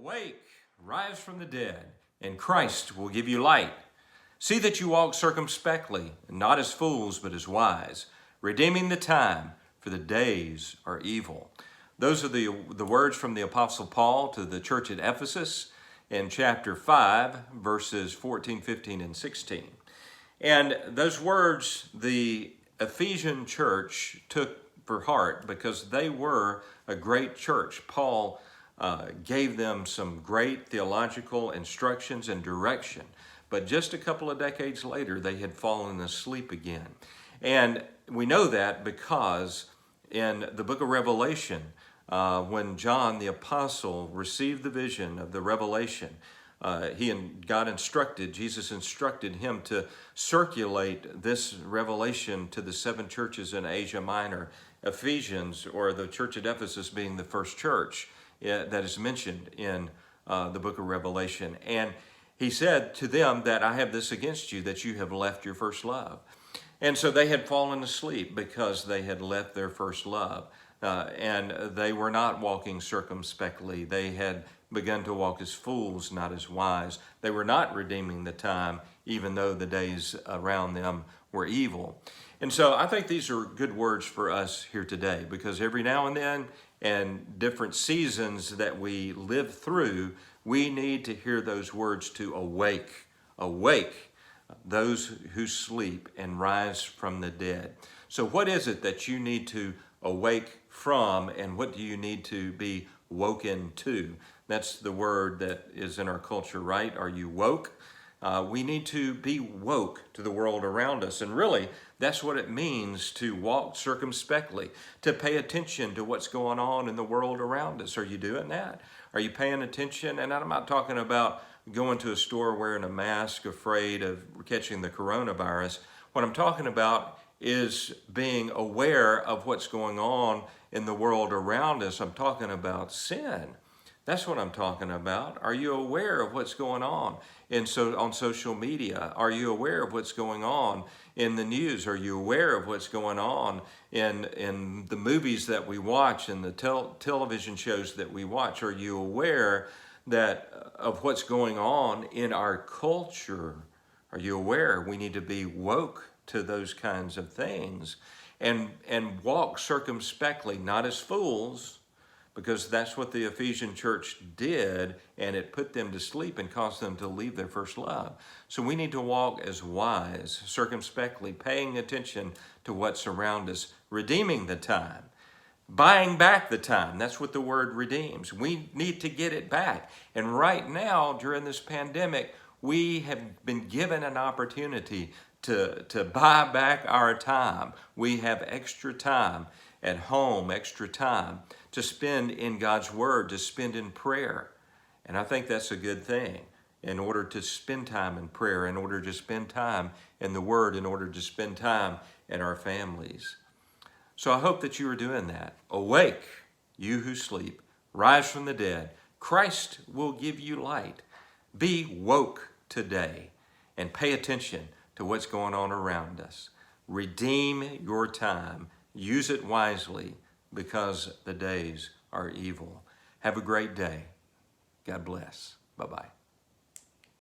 Awake, rise from the dead, and Christ will give you light. See that you walk circumspectly, not as fools, but as wise, redeeming the time, for the days are evil. Those are the words from the Apostle Paul to the church at Ephesus in chapter 5, verses 14, 15, and 16. And those words the Ephesian church took for heart because they were a great church. Paul gave them some great theological instructions and direction. But just a couple of decades later, they had fallen asleep again. And we know that because in the book of Revelation, when John the apostle received the vision of the revelation, Jesus instructed him to circulate this revelation to the 7 churches in Asia Minor, Ephesians, or the church at Ephesus being the first church that is mentioned in the book of Revelation. And he said to them that I have this against you, that you have left your first love. And so they had fallen asleep because they had left their first love. And they were not walking circumspectly. They had begun to walk as fools, not as wise. They were not redeeming the time, even though the days around them were evil. And so I think these are good words for us here today, because every now and then, and different seasons that we live through, we need to hear those words to awake, awake, those who sleep and rise from the dead. So what is it that you need to awake from, and what do you need to be woken to? That's the word that is in our culture, right? Are you woke? We need to be woke to the world around us. And really, that's what it means to walk circumspectly, to pay attention to what's going on in the world around us. Are you doing that? Are you paying attention? And I'm not talking about going to a store wearing a mask, afraid of catching the coronavirus. What I'm talking about is being aware of what's going on in the world around us. I'm talking about sin. That's what I'm talking about. Are you aware of what's going on on social media? Are you aware of what's going on in the news? Are you aware of what's going on in the movies that we watch and the television shows that we watch? Are you aware of what's going on in our culture? Are you aware? We need to be woke to those kinds of things and walk circumspectly, not as fools, because that's what the Ephesian church did, and it put them to sleep and caused them to leave their first love. So we need to walk as wise, circumspectly, paying attention to what's around us, redeeming the time, buying back the time. That's what the word redeems. We need to get it back. And right now, during this pandemic, we have been given an opportunity to buy back our time. We have extra time at home, extra time to spend in God's Word, to spend in prayer. And I think that's a good thing, in order to spend time in prayer, in order to spend time in the Word, in order to spend time in our families. So I hope that you are doing that. Awake, you who sleep, rise from the dead. Christ will give you light. Be woke today and pay attention to what's going on around us. Redeem your time. Use it wisely, because the days are evil. Have a great day. God bless. Bye-bye.